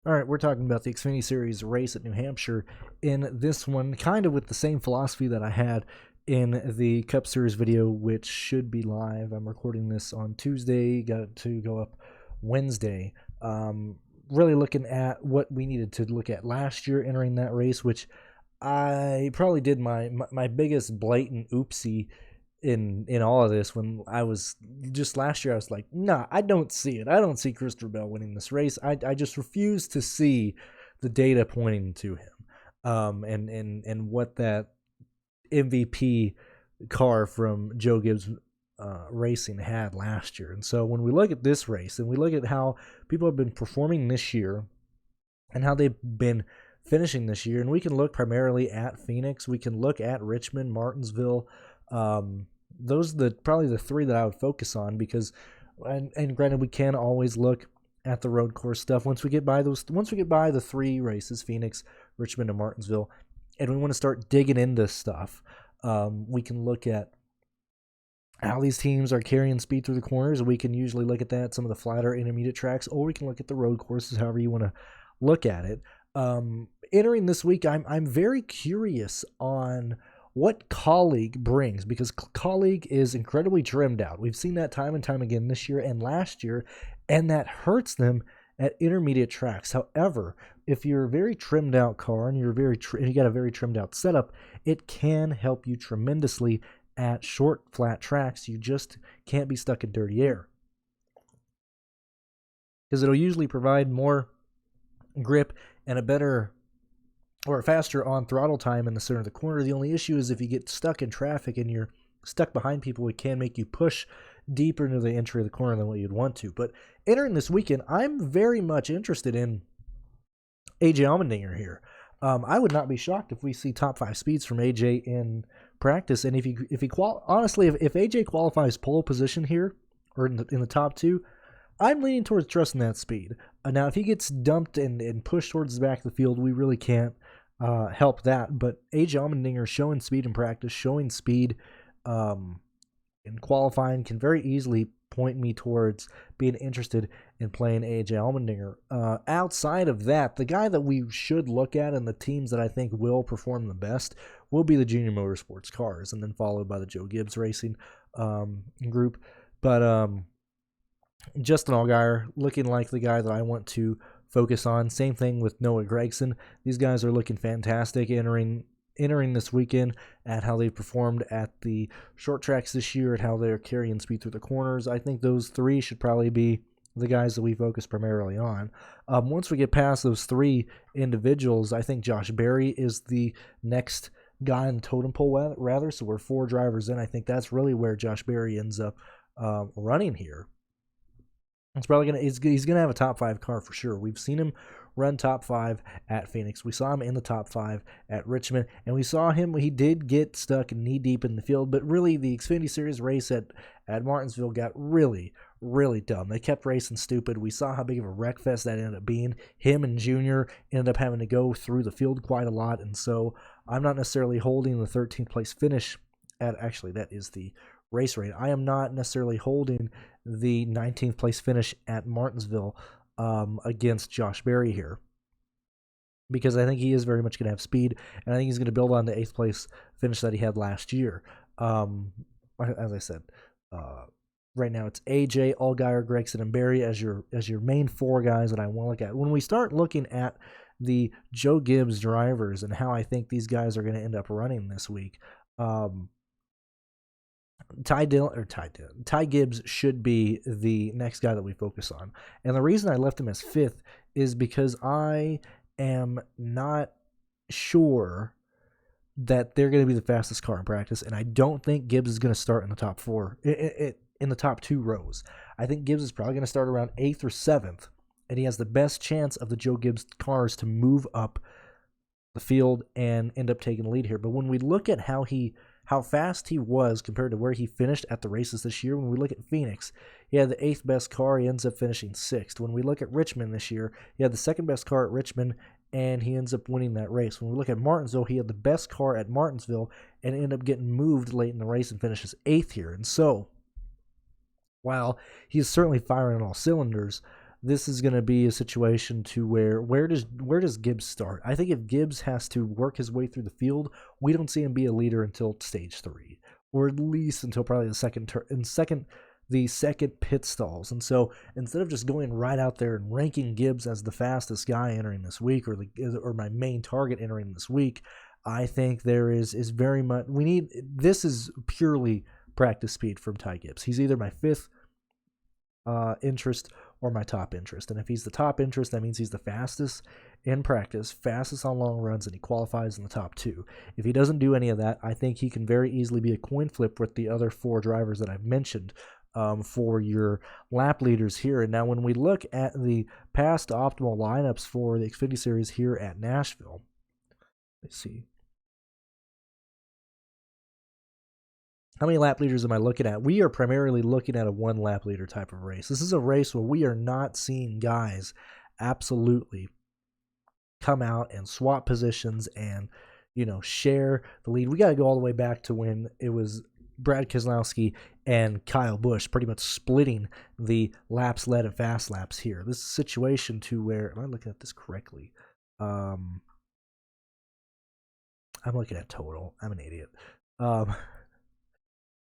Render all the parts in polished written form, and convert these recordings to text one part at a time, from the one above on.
All right, we're talking about the Xfinity Series race at New Hampshire. In this one, kind of with the same philosophy that I had in the Cup Series video, which should be live. I'm recording this on Tuesday, got it to go up Wednesday. Really looking at what we needed to look at last year entering that race, which I probably did my biggest blatant oopsie in all of this. When I was just last year, I was like, nah, I don't see it. I don't see Christopher Bell winning this race. I just refuse to see the data pointing to him, and what that MVP car from Joe Gibbs Racing had last year. And so when we look at this race and we look at how people have been performing this year and how they've been finishing this year, and we can look primarily at Phoenix, we can look at Richmond, Martinsville. Those are probably the three that I would focus on, because, and granted, we can always look at the road course stuff once we get by the three races, Phoenix, Richmond, and Martinsville, and we want to start digging into stuff. We can look at how these teams are carrying speed through the corners. We can usually look at that, some of the flatter intermediate tracks, or we can look at the road courses, however you want to look at it. Entering this week, I'm very curious on what Colleague brings, because Colleague is incredibly trimmed out. We've seen that time and time again this year and last year, and that hurts them at intermediate tracks. However, if you're a very trimmed out car and you got a very trimmed out setup, it can help you tremendously at short, flat tracks. You just can't be stuck in dirty air, because it'll usually provide more grip and a better or faster on throttle time in the center of the corner. The only issue is if you get stuck in traffic and you're stuck behind people, it can make you push deeper into the entry of the corner than what you'd want to. But entering this weekend, I'm very much interested in AJ Allmendinger here. I would not be shocked if we see top 5 speeds from AJ in practice. And if AJ qualifies pole position here, or in the top 2, I'm leaning towards trusting that speed. Now, if he gets dumped and pushed towards the back of the field, we really can't help that. But AJ Allmendinger showing speed in practice, showing speed in qualifying, can very easily point me towards being interested in playing AJ Allmendinger. Outside of that, the guy that we should look at and the teams that I think will perform the best will be the Junior Motorsports cars, and then followed by the Joe Gibbs Racing group. But Justin Allgaier looking like the guy that I want to focus on. Same thing with Noah Gragson. These guys are looking fantastic entering this weekend, at how they performed at the short tracks this year, at how they're carrying speed through the corners. I think those three should probably be the guys that we focus primarily on. Once we get past those three individuals, I think Josh Berry is the next guy in the totem pole, rather. So we're 4 drivers in. I think that's really where Josh Berry ends up running here. It's probably he's gonna have a top 5 car for sure. We've seen him run top 5 at Phoenix. We saw him in the top 5 at Richmond, and we saw him. He did get stuck knee deep in the field, but really the Xfinity Series race at Martinsville got really, really dumb. They kept racing stupid. We saw how big of a wreck fest that ended up being. Him and Junior ended up having to go through the field quite a lot, and so I'm not necessarily holding the 13th place finish at, actually that is the race rate. I am not necessarily holding the 19th place finish at Martinsville against Josh Berry here, because I think he is very much going to have speed, and I think he's going to build on the 8th place finish that he had last year. As I said, right now it's AJ, Allgaier, Gragson, and Berry as your main 4 guys that I want to look at. When we start looking at the Joe Gibbs drivers and how I think these guys are going to end up running this week, Ty Gibbs should be the next guy that we focus on. And the reason I left him as 5th is because I am not sure that they're going to be the fastest car in practice, and I don't think Gibbs is going to start in the top 4, in the top 2 rows. I think Gibbs is probably going to start around 8th or 7th, and he has the best chance of the Joe Gibbs cars to move up the field and end up taking the lead here. But when we look at how fast he was compared to where he finished at the races this year, when we look at Phoenix, he had the 8th best car. He ends up finishing 6th. When we look at Richmond this year, he had the 2nd best car at Richmond, and he ends up winning that race. When we look at Martinsville, he had the best car at Martinsville and ended up getting moved late in the race and finishes 8th here. And so, while he's certainly firing on all cylinders, this is going to be a situation to where does Gibbs start? I think if Gibbs has to work his way through the field, we don't see him be a leader until stage 3, or at least until probably the second pit stalls. And so instead of just going right out there and ranking Gibbs as the fastest guy entering this week, or my main target entering this week, I think there is very much, this is purely practice speed from Ty Gibbs. He's either my 5th interest or my top interest. And if he's the top interest, that means he's the fastest in practice, fastest on long runs, and he qualifies in the top 2. If he doesn't do any of that, I think he can very easily be a coin flip with the other 4 drivers that I've mentioned for your lap leaders here. And now when we look at the past optimal lineups for the Xfinity Series here at Nashville, let's see. How many lap leaders am I looking at? We are primarily looking at a 1 lap leader type of race. This is a race where we are not seeing guys absolutely come out and swap positions and, share the lead. We got to go all the way back to when it was Brad Keselowski and Kyle Busch pretty much splitting the laps led and fast laps here. This is a situation to where, am I looking at this correctly? I'm looking at total. I'm an idiot.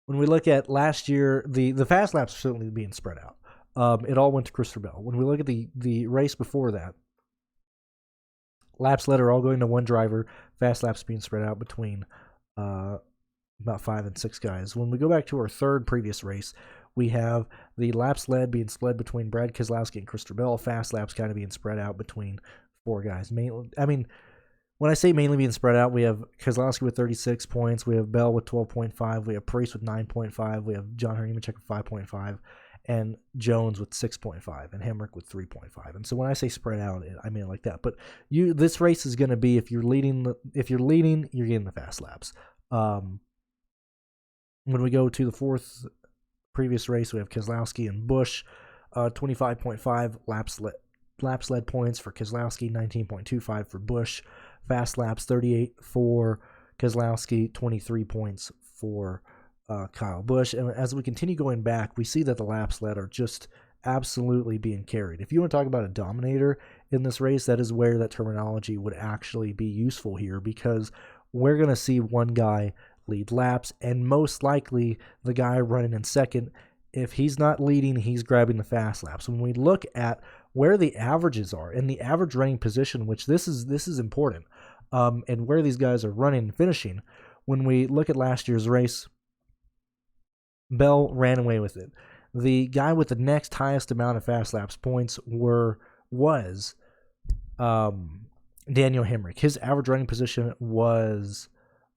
When we look at last year, the fast laps are certainly being spread out. It all went to Christopher Bell. When we look at the race before that, laps led are all going to 1 driver, fast laps being spread out between about 5 and 6 guys. When we go back to our 3rd previous race, we have the laps led being split between Brad Keselowski and Christopher Bell, fast laps kind of being spread out between 4 guys. When I say mainly being spread out, we have Keselowski with 36 points, we have Bell with 12.5, we have Pearce with 9.5, we have John Hunter-Nemechek with 5.5, and Jones with 6.5, and Hemrick with 3.5. And so when I say spread out, I mean it like that. But this race is going to be, if you're leading, you're getting the fast laps. When we go to the 4th previous race, we have Keselowski and Busch, 25.5 laps led points for Keselowski, 19.25 for Busch. Fast laps, 38 for Keselowski, 23 points for Kyle Busch. And as we continue going back, we see that the laps led are just absolutely being carried. If you want to talk about a dominator in this race, that is where that terminology would actually be useful here, because we're going to see one guy lead laps, and most likely the guy running in second, if he's not leading, he's grabbing the fast laps. When we look at where the averages are in the average running position, which this is important, and where these guys are running and finishing, when we look at last year's race, Bell ran away with it. The guy with the next highest amount of fast laps points was Daniel Hemrick. His average running position was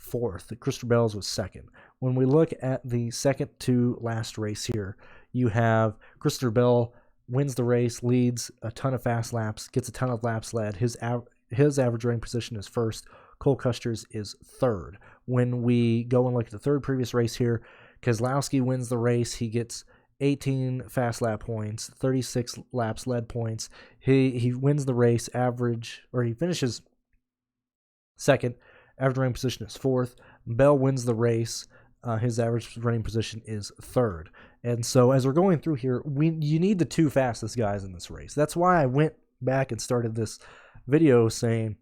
4th. Christopher Bell's was 2nd. When we look at the second to last race here, you have Christopher Bell wins the race, leads a ton of fast laps, gets a ton of laps led. His average running position is 1st. Cole Custer's is 3rd. When we go and look at the 3rd previous race here, Keselowski wins the race. He gets 18 fast lap points, 36 laps led points. He wins the race, he finishes 2nd. Average running position is 4th. Bell wins the race. His average running position is 3rd. And so as we're going through here, you need the 2 fastest guys in this race. That's why I went back and started this video saying,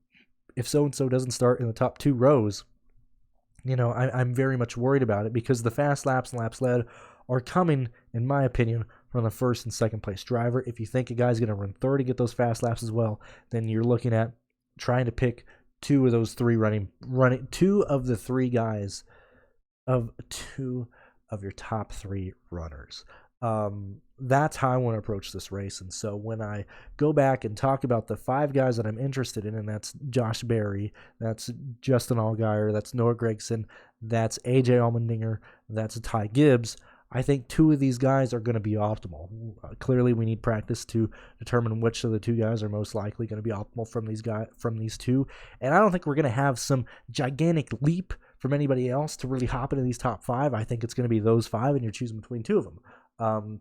if so-and-so doesn't start in the top 2 rows, I'm very much worried about it, because the fast laps and laps led are coming, in my opinion, from the 1st and 2nd place driver. If you think a guy's going to run 3rd and get those fast laps as well, then you're looking at trying to pick 2 of those 3 running 2 of the 3 guys of 2 of your top 3 runners. That's how I want to approach this race. And so when I go back and talk about the 5 guys that I'm interested in, and that's Josh Berry, that's Justin Allgaier, that's Noah Gragson, that's AJ Allmendinger, that's Ty Gibbs, I think 2 of these guys are going to be optimal. Clearly, we need practice to determine which of the 2 guys are most likely going to be optimal from these 2. And I don't think we're going to have some gigantic leap from anybody else to really hop into these top 5. I think it's going to be those 5, and you're choosing between 2 of them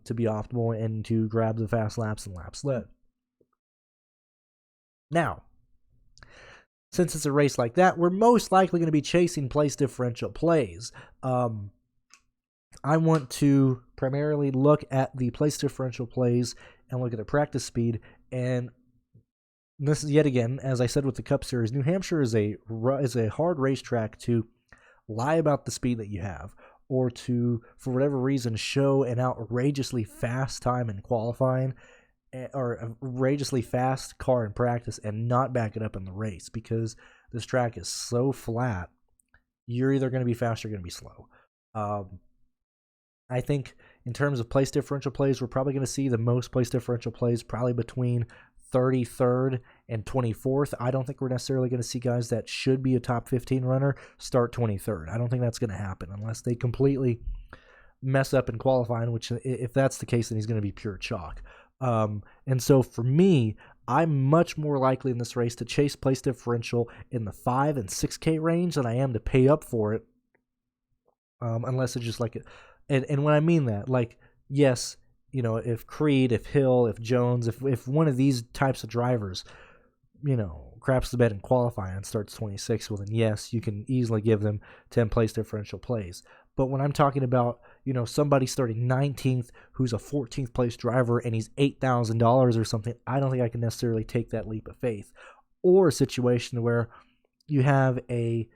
to be optimal and to grab the fast laps and laps led. Now, since it's a race like that, we're most likely going to be chasing place differential plays. I want to primarily look at the place differential plays and look at their practice speed. And this is, yet again, as I said with the Cup Series, New Hampshire is a hard racetrack to lie about the speed that you have, or to, for whatever reason, show an outrageously fast time in qualifying or an outrageously fast car in practice and not back it up in the race, because this track is so flat. You're either going to be fast or going to be slow. I think in terms of place differential plays, we're probably going to see the most place differential plays probably between 33rd and 24th. I don't think we're necessarily going to see guys that should be a top 15 runner start 23rd. I don't think that's going to happen unless they completely mess up in qualifying, which if that's the case, then he's going to be pure chalk. And so for me, I'm much more likely in this race to chase place differential in the 5 and 6K range than I am to pay up for it. Unless it's just like it. And when I mean that, like, yes, you know, if Creed, if Hill, if Jones, if one of these types of drivers, you know, craps the bed in qualifying and starts 26, well then yes, you can easily give them 10 place differential plays. But when I'm talking about, you know, somebody starting 19th who's a 14th place driver and he's $8,000 or something, I don't think I can necessarily take that leap of faith. Or a situation where you have a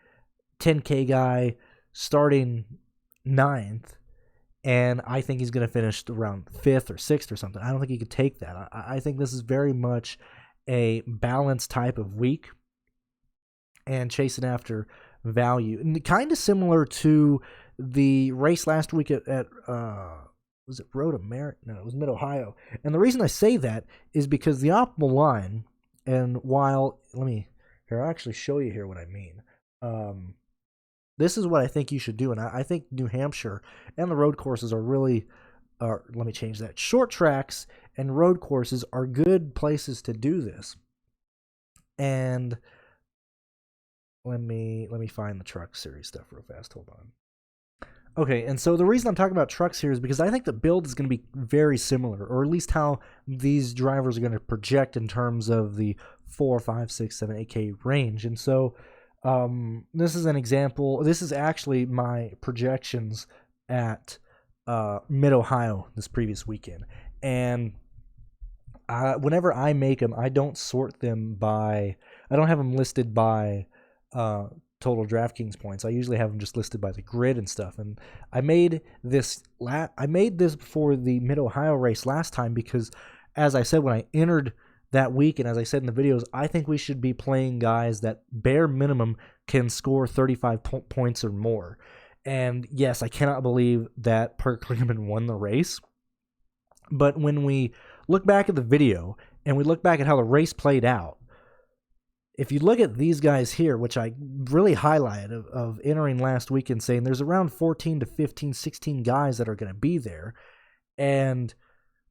10K guy starting 9th, and I think he's going to finish around 5th or 6th or something. I don't think he could take that. I think this is very much a balanced type of week and chasing after value. And kind of similar to the race last week at was it Road America? No, it was Mid-Ohio. And the reason I say that is because the optimal line, and while, I'll actually show you here what I mean. This is what I think you should do, and I think New Hampshire and the road courses are really, let me change that. Short tracks and road courses are good places to do this. And let me find the Truck Series stuff real fast. Hold on. Okay, and so the reason I'm talking about trucks here is because I think the build is going to be very similar, or at least how these drivers are going to project in terms of the 4, 5, 6, 7, 8K range. And so this is an example. This is actually my projections at Mid-Ohio this previous weekend. And whenever I make them, I don't sort them by, I don't have them listed by total DraftKings points. I usually have them just listed by the grid and stuff. And I made this before the Mid-Ohio race last time because, as I said, when I entered that week, and as I said in the videos, I think we should be playing guys that bare minimum can score 35 points or more. And yes, I cannot believe that Parker Kligerman won the race. But when we look back at the video and we look back at how the race played out, if you look at these guys here, which I really highlighted of entering last week and saying there's around 14 to 15, 16 guys that are going to be there. And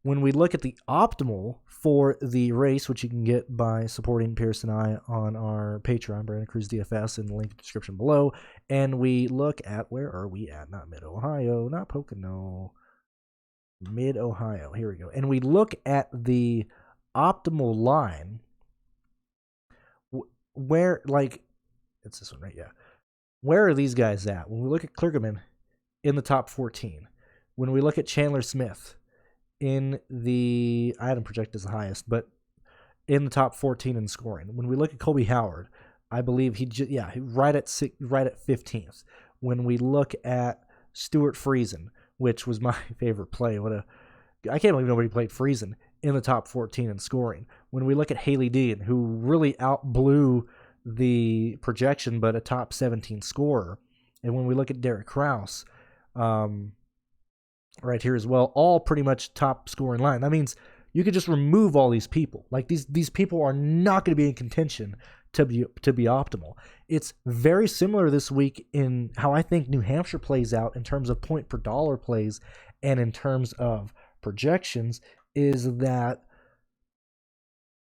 when we look at the optimal for the race, which you can get by supporting Pearce and I on our Patreon, BrandonCruzDFS, in the link in the description below, and we look at, where are we at? Not Mid-Ohio, not Pocono, Mid-Ohio. Here we go. And we look at the optimal line, where, like, it's this one, right? Yeah. Where are these guys at? When we look at Kligerman in the top 14, when we look at Chandler Smith in the, I had him projected as the highest, but in the top 14 in scoring. When we look at Colby Howard, I believe right at 15th. When we look at Stuart Friesen, which was my favorite play, I can't believe nobody played Friesen in the top 14 in scoring. When we look at Haley Dean, who really outblew the projection, but a top 17 scorer. And when we look at Derek Kraus, right here as well, all pretty much top scoring line. That means you could just remove all these people. Like these people are not going to be in contention to be optimal. It's very similar this week in how I think New Hampshire plays out in terms of point per dollar plays and in terms of projections, is that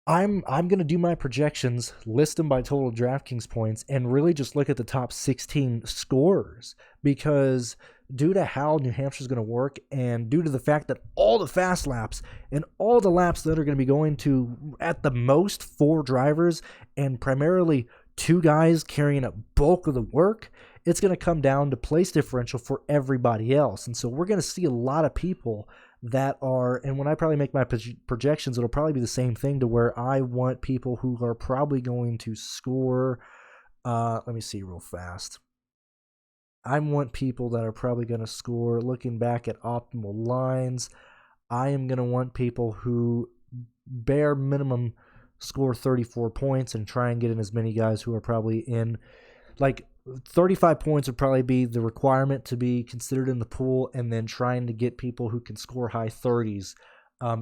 I'm going to do my projections, list them by total DraftKings points, and really just look at the top 16 scorers, because due to how New Hampshire is going to work and due to the fact that all the fast laps and all the laps that are going to be going to, at the most, 4 drivers and primarily 2 guys carrying a bulk of the work, it's going to come down to place differential for everybody else. And so we're going to see a lot of people that are, and when I probably make my projections, it'll probably be the same thing, to where I want people who are probably going to score, let me see real fast. I want people that are probably going to score, looking back at optimal lines, I am going to want people who bare minimum score 34 points and try and get in as many guys who are probably in, like 35 points would probably be the requirement to be considered in the pool, and then trying to get people who can score high 30s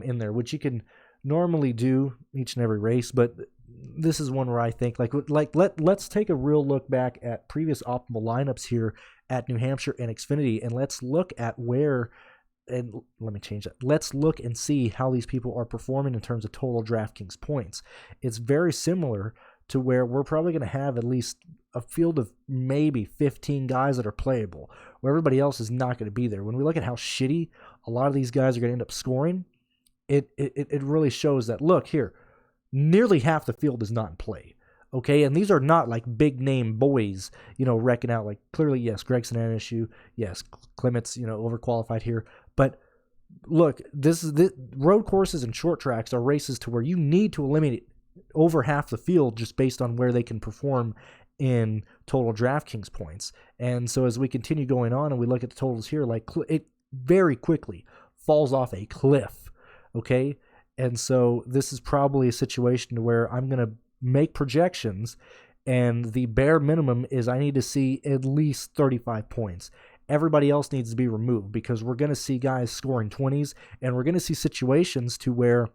in there, which you can normally do each and every race. But this is one where I think let's take a real look back at previous optimal lineups here at New Hampshire and Xfinity, and let's look at where, and let me change that. Let's look and see how these people are performing in terms of total DraftKings points. It's very similar to where we're probably going to have at least a field of maybe 15 guys that are playable, where everybody else is not going to be there. When we look at how shitty a lot of these guys are going to end up scoring, it really shows that, look here, nearly half the field is not in play. Okay, and these are not like big name boys, wrecking out. Like, clearly, yes, Gregson had an issue. Yes, Clement's, overqualified here. But look, the road courses and short tracks are races to where you need to eliminate over half the field just based on where they can perform in total DraftKings points. And so as we continue going on and we look at the totals here, like, it very quickly falls off a cliff. Okay, and so this is probably a situation where I'm going to make projections, and the bare minimum is I need to see at least 35 points. Everybody else needs to be removed, because we're going to see guys scoring 20s, and we're going to see situations to where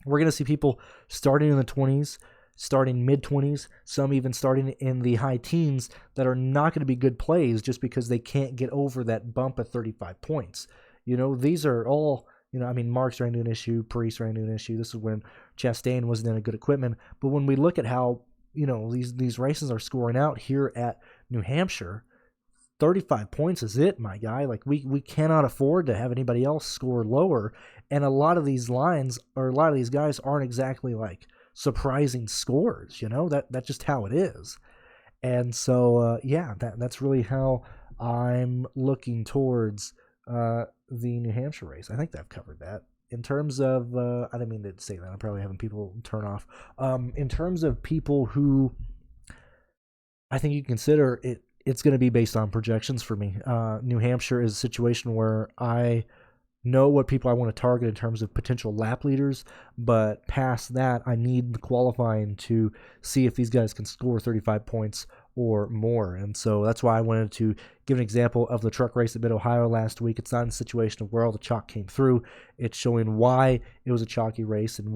we're going to see people starting in the 20s, starting mid-20s, some even starting in the high teens, that are not going to be good plays just because they can't get over that bump of 35 points. These are all, Mark's ran into an issue, Pearce ran into an issue. This is when Chastain wasn't in a good equipment. But when we look at how, these races are scoring out here at New Hampshire, 35 points is it, my guy. Like, we cannot afford to have anybody else score lower. And a lot of these lines, or a lot of these guys, aren't exactly like surprising scores. That's just how it is. And so, that's really how I'm looking towards the New Hampshire race. I think I've covered that. In terms of, I didn't mean to say that. I'm probably having people turn off. In terms of people who I think you consider it, it's going to be based on projections for me. New Hampshire is a situation where I know what people I want to target in terms of potential lap leaders, but past that, I need the qualifying to see if these guys can score 35 points or more. And so that's why I wanted to give an example of the truck race at Mid-Ohio last week. It's not in a situation of where all the chalk came through. It's showing why it was a chalky race, and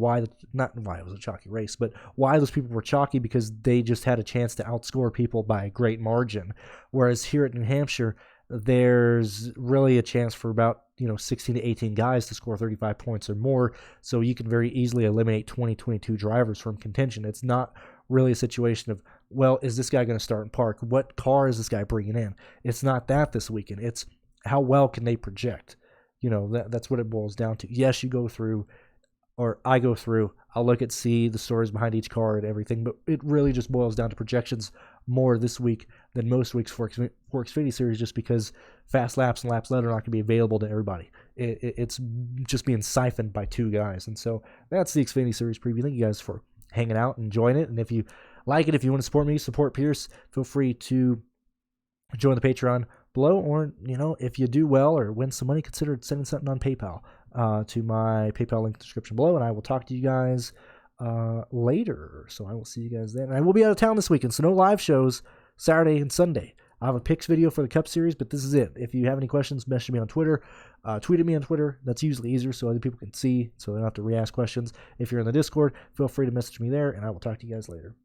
not why it was a chalky race, but why those people were chalky, because they just had a chance to outscore people by a great margin. Whereas here at New Hampshire, there's really a chance for about 16 to 18 guys to score 35 points or more, so you can very easily eliminate 22 drivers from contention. It's not really a situation of, well, is this guy going to start in park? What car is this guy bringing in? It's not that this weekend. It's how well can they project? That's what it boils down to. Yes, you go through, or I go through, I'll look at the stories behind each car and everything, but it really just boils down to projections more this week than most weeks for Xfinity Series, just because fast laps and laps led are not going to be available to everybody. It's just being siphoned by two guys. And so that's the Xfinity Series preview. Thank you guys for hanging out and enjoying it. And if you like it, if you want to support me, support Pearce, feel free to join the Patreon below, or if you do well or win some money, consider sending something on PayPal to my PayPal link in the description below, and I will talk to you guys later. So I will see you guys then. And I will be out of town this weekend, so no live shows Saturday and Sunday. I have a picks video for the Cup Series, but this is it. If you have any questions, message me on Twitter. Tweet at me on Twitter. That's usually easier so other people can see, so they don't have to re-ask questions. If you're in the Discord, feel free to message me there, and I will talk to you guys later.